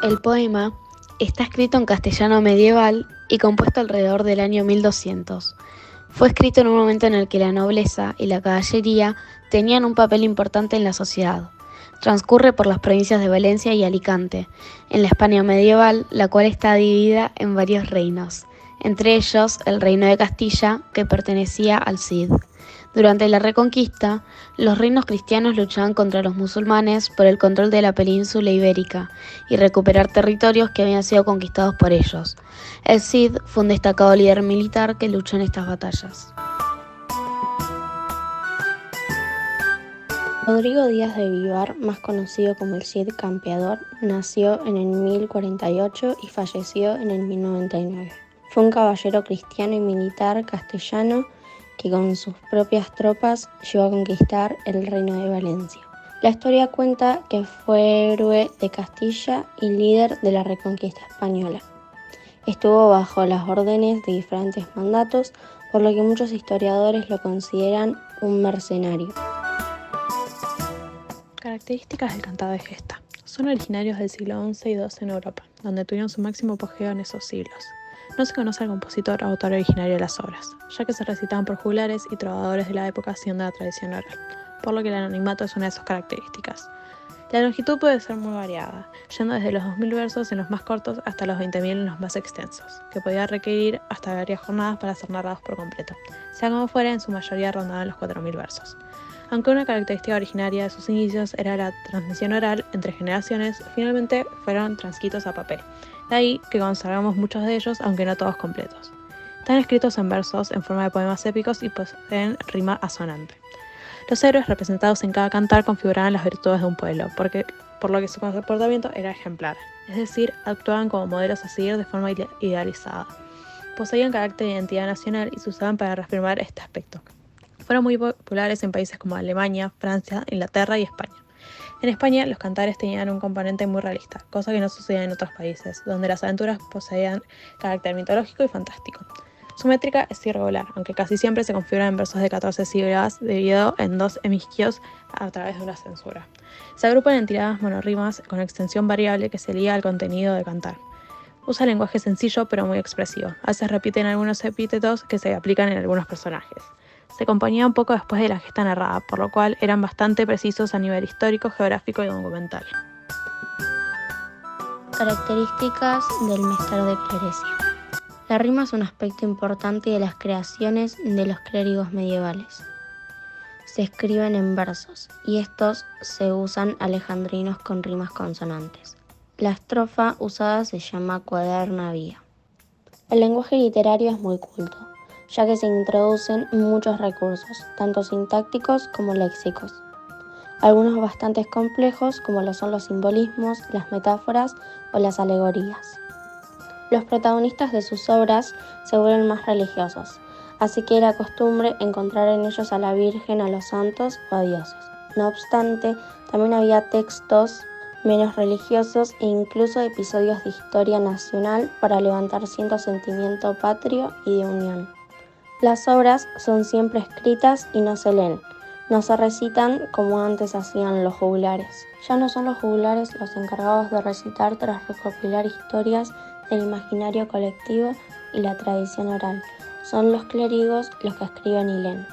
El poema está escrito en castellano medieval y compuesto alrededor del año 1200. Fue escrito en un momento en el que la nobleza y la caballería tenían un papel importante en la sociedad. Transcurre por las provincias de Valencia y Alicante, en la España medieval, la cual está dividida en varios reinos, entre ellos el reino de Castilla, que pertenecía al Cid. Durante la Reconquista, los reinos cristianos luchaban contra los musulmanes por el control de la península ibérica y recuperar territorios que habían sido conquistados por ellos. El Cid fue un destacado líder militar que luchó en estas batallas. Rodrigo Díaz de Vivar, más conocido como el Cid Campeador, nació en el 1048 y falleció en el 1099. Fue un caballero cristiano y militar castellano que con sus propias tropas llegó a conquistar el reino de Valencia. La historia cuenta que fue héroe de Castilla y líder de la Reconquista española. Estuvo bajo las órdenes de diferentes mandatos, por lo que muchos historiadores lo consideran un mercenario. Características del cantado de gesta. Son originarios del siglo XI y XII en Europa, donde tuvieron su máximo apogeo en esos siglos. No se conoce al compositor o autor originario de las obras, ya que se recitaban por juglares y trovadores de la época siendo la tradición oral, por lo que el anonimato es una de sus características. La longitud puede ser muy variada, yendo desde los 2000 versos en los más cortos hasta los 20.000 en los más extensos, que podía requerir hasta varias jornadas para ser narrados por completo. Sea como fuera, en su mayoría rondaban los 4000 versos. Aunque una característica originaria de sus inicios era la transmisión oral entre generaciones, finalmente fueron transcritos a papel. De ahí que conservamos muchos de ellos, aunque no todos completos. Están escritos en versos en forma de poemas épicos y poseen rima asonante. Los héroes representados en cada cantar configuraban las virtudes de un pueblo, por lo que su comportamiento era ejemplar, es decir, actuaban como modelos a seguir de forma idealizada. Poseían carácter de identidad nacional y se usaban para reafirmar este aspecto. Fueron muy populares en países como Alemania, Francia, Inglaterra y España. En España, los cantares tenían un componente muy realista, cosa que no sucedía en otros países, donde las aventuras poseían carácter mitológico y fantástico. Su métrica es irregular, aunque casi siempre se configuran en versos de 14 sílabas, dividido en 2 hemisquios a través de una censura. Se agrupan en tiradas monorrimas con extensión variable que se liga al contenido del cantar. Usa lenguaje sencillo pero muy expresivo. A veces repiten algunos epítetos que se aplican en algunos personajes. Se componía un poco después de la gesta narrada, por lo cual eran bastante precisos a nivel histórico, geográfico y documental. Características del Mester de Clerecia. La rima es un aspecto importante de las creaciones de los clérigos medievales. Se escriben en versos, y estos se usan alejandrinos con rimas consonantes. La estrofa usada se llama cuaderna vía. El lenguaje literario es muy culto, ya que se introducen muchos recursos, tanto sintácticos como léxicos. Algunos bastante complejos, como lo son los simbolismos, las metáforas o las alegorías. Los protagonistas de sus obras se vuelven más religiosos, así que era costumbre encontrar en ellos a la Virgen, a los santos o a dioses. No obstante, también había textos menos religiosos e incluso episodios de historia nacional para levantar cierto sentimiento patrio y de unión. Las obras son siempre escritas y no se leen, no se recitan como antes hacían los juglares. Ya no son los juglares los encargados de recitar tras recopilar historias del imaginario colectivo y la tradición oral. Son los clérigos los que escriben y leen.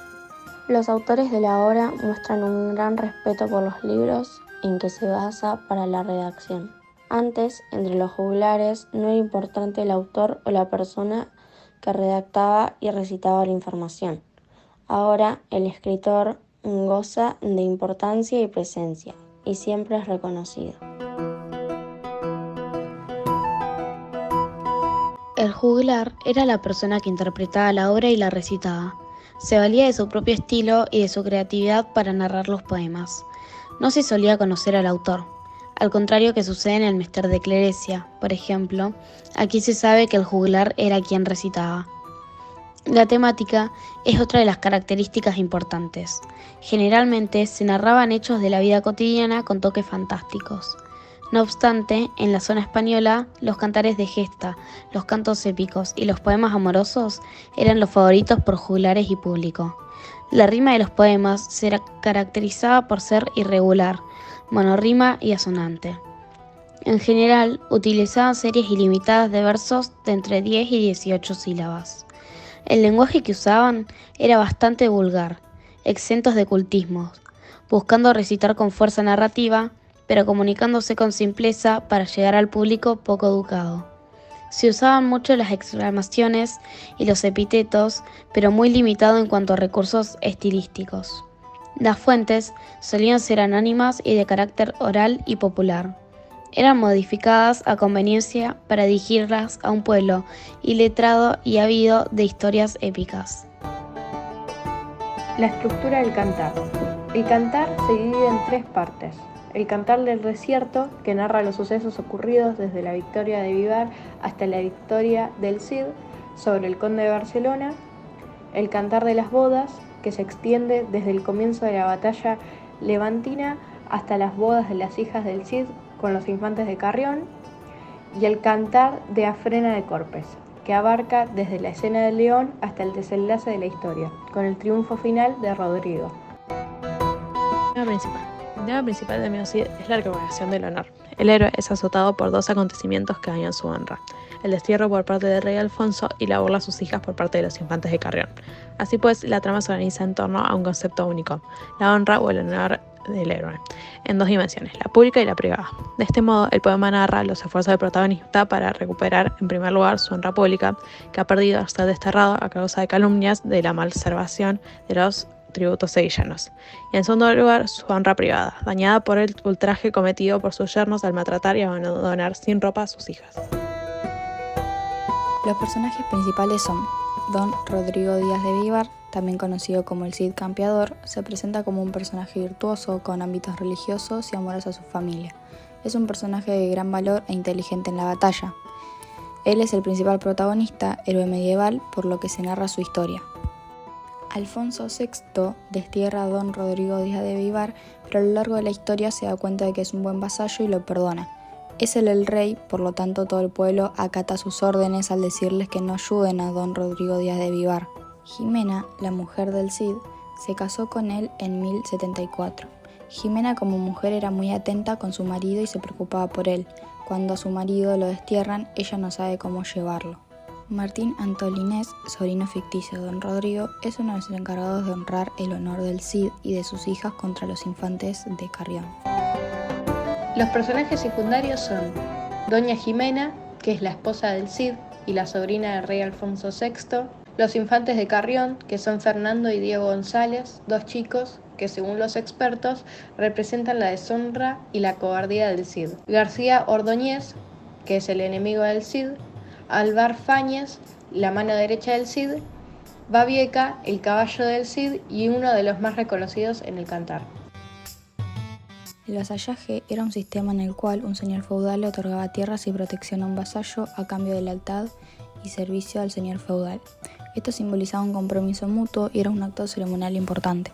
Los autores de la obra muestran un gran respeto por los libros en que se basa para la redacción. Antes, entre los juglares, no era importante el autor o la persona que redactaba y recitaba la información. Ahora, el escritor goza de importancia y presencia, y siempre es reconocido. El juglar era la persona que interpretaba la obra y la recitaba. Se valía de su propio estilo y de su creatividad para narrar los poemas. No se solía conocer al autor, al contrario que sucede en el Mester de Clerecia, por ejemplo. Aquí se sabe que el juglar era quien recitaba. La temática es otra de las características importantes. Generalmente se narraban hechos de la vida cotidiana con toques fantásticos. No obstante, en la zona española, los cantares de gesta, los cantos épicos y los poemas amorosos eran los favoritos por juglares y público. La rima de los poemas se caracterizaba por ser irregular, monorrima y asonante. En general, utilizaban series ilimitadas de versos de entre 10 y 18 sílabas. El lenguaje que usaban era bastante vulgar, exentos de cultismos, buscando recitar con fuerza narrativa, pero comunicándose con simpleza para llegar al público poco educado. Se usaban mucho las exclamaciones y los epítetos, pero muy limitado en cuanto a recursos estilísticos. Las fuentes solían ser anónimas y de carácter oral y popular. Eran modificadas a conveniencia para dirigirlas a un pueblo iletrado y ávido de historias épicas. La estructura del cantar. El cantar se divide en 3 partes. El cantar del desierto, que narra los sucesos ocurridos desde la victoria de Vivar hasta la victoria del Cid sobre el conde de Barcelona. El cantar de las bodas, que se extiende desde el comienzo de la batalla levantina hasta las bodas de las hijas del Cid con los infantes de Carrión. Y el cantar de Afrena de Corpes, que abarca desde la escena del León hasta el desenlace de la historia, con el triunfo final de Rodrigo. El tema principal de Mio Cid es la recuperación del honor. El héroe es azotado por 2 acontecimientos que dañan su honra: el destierro por parte del rey Alfonso y la burla a sus hijas por parte de los infantes de Carrión. Así pues, la trama se organiza en torno a un concepto único: la honra o el honor del héroe, en 2 dimensiones, la pública y la privada. De este modo, el poema narra los esfuerzos del protagonista para recuperar, en primer lugar, su honra pública, que ha perdido al ser desterrado a causa de calumnias de la malversación de los tributos sevillanos, y en segundo lugar, su honra privada, dañada por el ultraje cometido por sus yernos al maltratar y abandonar sin ropa a sus hijas. Los personajes principales son Don Rodrigo Díaz de Vivar, también conocido como el Cid Campeador. Se presenta como un personaje virtuoso con ámbitos religiosos y amoroso a su familia. Es un personaje de gran valor e inteligente en la batalla. Él es el principal protagonista, héroe medieval, por lo que se narra su historia. Alfonso VI destierra a Don Rodrigo Díaz de Vivar, pero a lo largo de la historia se da cuenta de que es un buen vasallo y lo perdona. Es él el rey, por lo tanto todo el pueblo acata sus órdenes al decirles que no ayuden a Don Rodrigo Díaz de Vivar. Jimena, la mujer del Cid, se casó con él en 1074. Jimena como mujer era muy atenta con su marido y se preocupaba por él. Cuando a su marido lo destierran, ella no sabe cómo llevarlo. Martín Antolinés, sobrino ficticio de Don Rodrigo, es uno de los encargados de honrar el honor del Cid y de sus hijas contra los infantes de Carrión. Los personajes secundarios son Doña Jimena, que es la esposa del Cid y la sobrina del rey Alfonso VI, los infantes de Carrión, que son Fernando y Diego González, 2 chicos que según los expertos representan la deshonra y la cobardía del Cid, García Ordóñez, que es el enemigo del Cid, Alvar Fáñez, la mano derecha del Cid, Babieca, el caballo del Cid y uno de los más reconocidos en el cantar. El vasallaje era un sistema en el cual un señor feudal le otorgaba tierras y protección a un vasallo a cambio de lealtad y servicio al señor feudal. Esto simbolizaba un compromiso mutuo y era un acto ceremonial importante.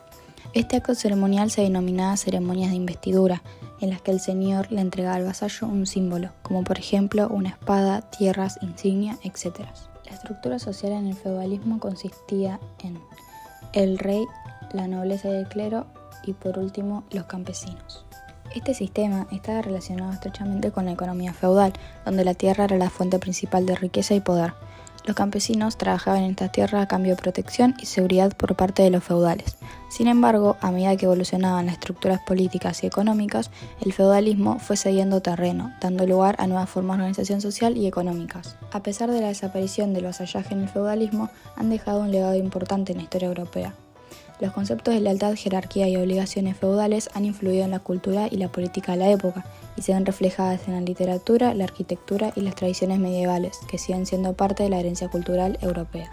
Este acto ceremonial se denominaba ceremonias de investidura, en las que el señor le entregaba al vasallo un símbolo, como por ejemplo una espada, tierras, insignia, etc. La estructura social en el feudalismo consistía en el rey, la nobleza y el clero y por último los campesinos. Este sistema estaba relacionado estrechamente con la economía feudal, donde la tierra era la fuente principal de riqueza y poder. Los campesinos trabajaban en estas tierras a cambio de protección y seguridad por parte de los feudales. Sin embargo, a medida que evolucionaban las estructuras políticas y económicas, el feudalismo fue cediendo terreno, dando lugar a nuevas formas de organización social y económicas. A pesar de la desaparición del vasallaje en el feudalismo, han dejado un legado importante en la historia europea. Los conceptos de lealtad, jerarquía y obligaciones feudales han influido en la cultura y la política de la época y se ven reflejadas en la literatura, la arquitectura y las tradiciones medievales, que siguen siendo parte de la herencia cultural europea.